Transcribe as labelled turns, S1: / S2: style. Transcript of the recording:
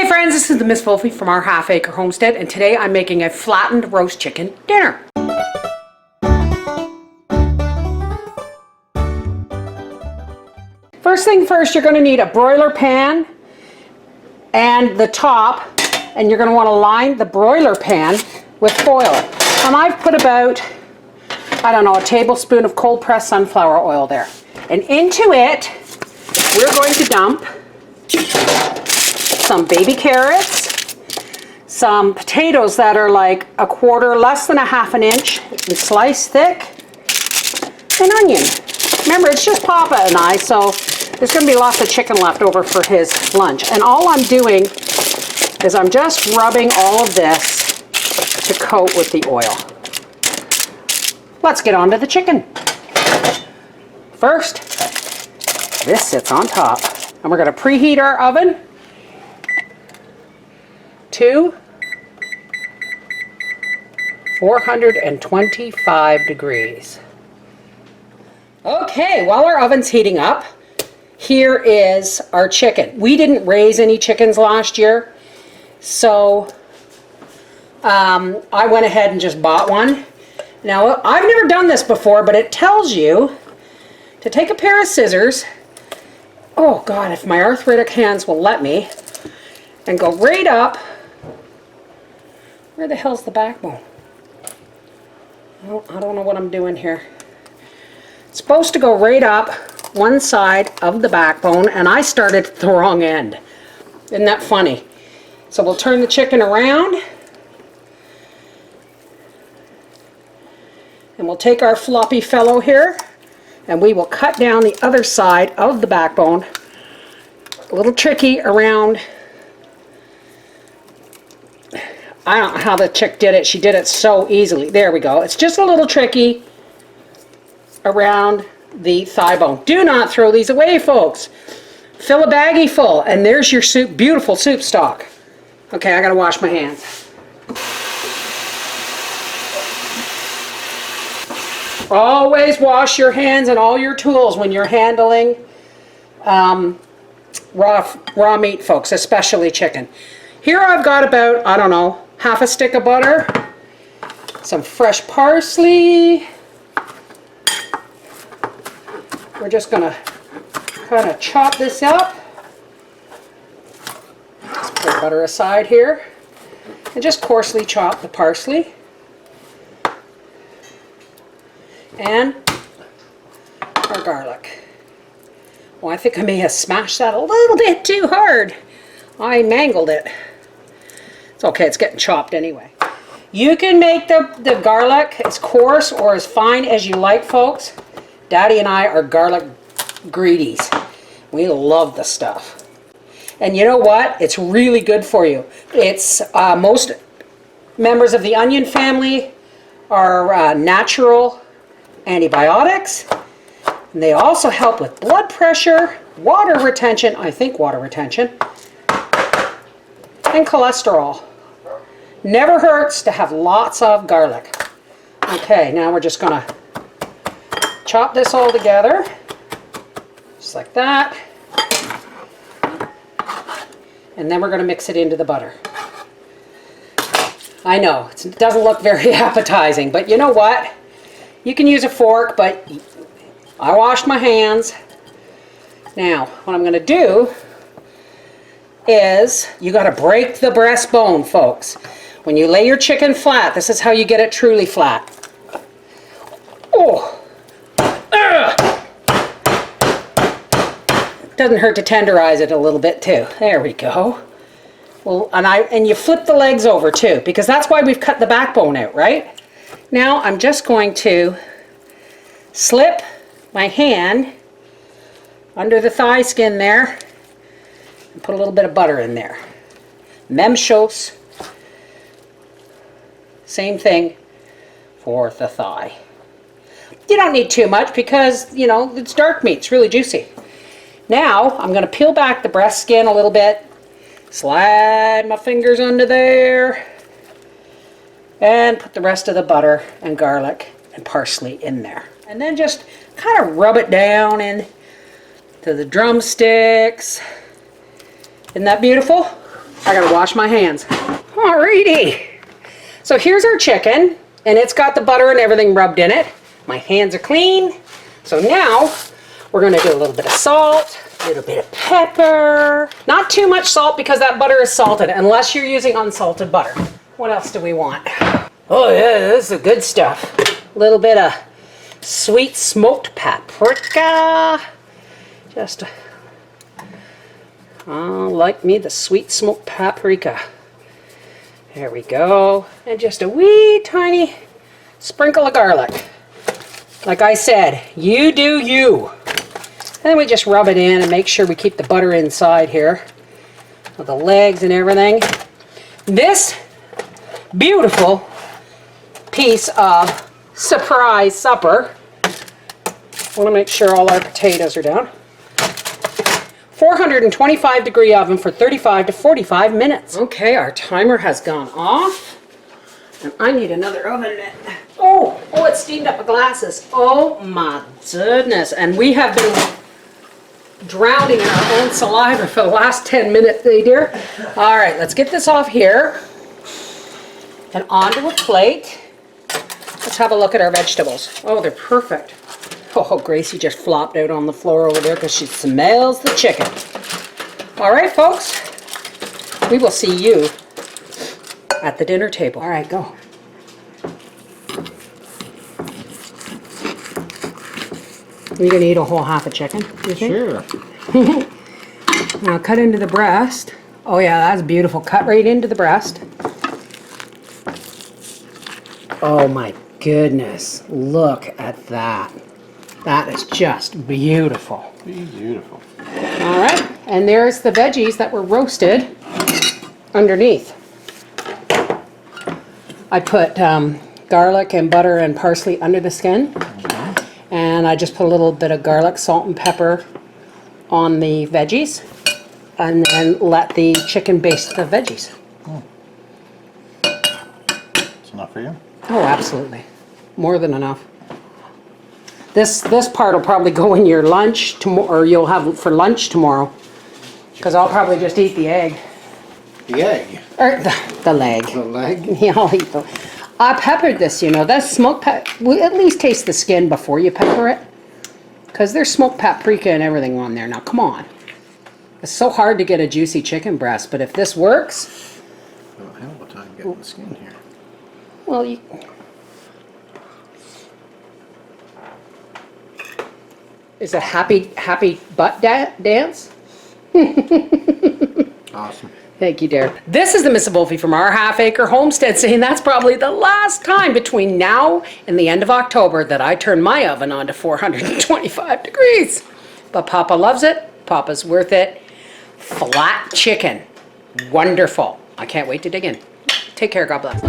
S1: Hey friends, this is the Miss Volfie from our half acre homestead, and today I'm making a flattened roast chicken dinner. First thing first, you're going to need a broiler pan and the top, and you're going to want to line the broiler pan with foil. And I've put about, I don't know, a tablespoon of cold pressed sunflower oil there. And into it, we're going to dump some baby carrots, some potatoes that are like a quarter, less than a half an inch, and sliced thick, an onion. Remember, it's just Papa and I, so there's going to be lots of chicken left over for his lunch. And all I'm doing is I'm just rubbing all of this to coat with the oil. Let's get on to the chicken. First, this sits on top. And we're going to preheat our oven to 425 degrees. Okay, while our oven's heating up, here is our chicken. We didn't raise any chickens last year, so I went ahead and just bought one. Now, I've never done this before, but it tells you to take a pair of scissors, oh God, if my arthritic hands will let me, and go right up. Where the hell's the backbone? Oh, I don't know what I'm doing here. It's supposed to go right up one side of the backbone, and I started at the wrong end. Isn't that funny? So we'll turn the chicken around, and we'll take our floppy fellow here, and we will cut down the other side of the backbone. A little tricky around, I don't know how the chick did it. She did it so easily. There we go. It's just a little tricky around the thigh bone. Do not throw these away, folks. Fill a baggie full, and there's your soup, beautiful soup stock. Okay, I gotta wash my hands. Always wash your hands and all your tools when you're handling raw meat, folks, especially chicken. Here I've got about, I don't know, half a stick of butter, some fresh parsley. We're just going to kind of chop this up. Let's put the butter aside here and just coarsely chop the parsley. And our garlic. Oh, I think I may have smashed that a little bit too hard. I mangled it. It's okay, it's getting chopped anyway. You can make the garlic as coarse or as fine as you like, folks. Daddy and I are garlic greedies. We love the stuff. And you know what? It's really good for you. It's most members of the onion family are natural antibiotics. And they also help with blood pressure, water retention, I think water retention, and cholesterol. Never hurts to have lots of garlic. Okay, now we're just gonna chop this all together, just like that. And then we're gonna mix it into the butter. I know, it doesn't look very appetizing, but you know what? You can use a fork, but I washed my hands. Now, what I'm gonna do is, you gotta break the breastbone, folks. When you lay your chicken flat, this is how you get it truly flat. Oh! Doesn't hurt to tenderize it a little bit too. There we go. Well, and you flip the legs over too, because that's why we've cut the backbone out, right? Now I'm just going to slip my hand under the thigh skin there and put a little bit of butter in there. Memshos. Same thing for the thigh. You don't need too much because, you know, it's dark meat. It's really juicy. Now I'm going to peel back the breast skin a little bit. Slide my fingers under there. And put the rest of the butter and garlic and parsley in there. And then just kind of rub it down into the drumsticks. Isn't that beautiful? I gotta wash my hands. Alrighty. So here's our chicken, and it's got the butter and everything rubbed in it. My hands are clean. So now we're gonna do a little bit of salt, a little bit of pepper. Not too much salt because that butter is salted, unless you're using unsalted butter. What else do we want? Oh yeah, this is good stuff. A little bit of sweet smoked paprika. Just, like me, the sweet smoked paprika. There we go. And just a wee tiny sprinkle of garlic. Like I said, you do you. Then we just rub it in and make sure we keep the butter inside here with the legs and everything. This beautiful piece of surprise supper. I want to make sure all our potatoes are down. 425 degree oven for 35 to 45 minutes. Okay, our timer has gone off. And I need another oven mitt. Oh, it steamed up my glasses. Oh my goodness. And we have been drowning in our own saliva for the last 10 minutes, eh dear? All right, let's get this off here. And onto a plate. Let's have a look at our vegetables. Oh, they're perfect. Oh, Gracie just flopped out on the floor over there because she smells the chicken. All right, folks. We will see you at the dinner table. All right, go. You're going to eat a whole half a chicken, you think?
S2: Sure.
S1: Now cut into the breast. Oh yeah, that's beautiful. Cut right into the breast. Oh my goodness. Look at that. That is just beautiful.
S2: Beautiful.
S1: All right, and there's the veggies that were roasted underneath. I put garlic and butter and parsley under the skin. And I just put a little bit of garlic, salt, and pepper on the veggies. And then let the chicken baste the veggies.
S2: It's enough for you?
S1: Oh, absolutely. More than enough. This part will probably go in your lunch tomorrow, or you'll have it for lunch tomorrow. Because I'll probably just eat the egg.
S2: The egg?
S1: Or the leg.
S2: The leg?
S1: Yeah, I'll eat the... I peppered this, you know. That's smoked pepper. We'll at least taste the skin before you pepper it. Because there's smoked paprika and everything on there. Now, come on. It's so hard to get a juicy chicken breast, but if this works...
S2: Well, hell of a time getting the skin here.
S1: Well, you... Is a happy butt dance?
S2: Awesome.
S1: Thank you, dear. This is the MrsVolfie from our half-acre homestead saying that's probably the last time between now and the end of October that I turn my oven on to 425 degrees. But Papa loves it. Papa's worth it. Flat chicken. Wonderful. I can't wait to dig in. Take care. God bless.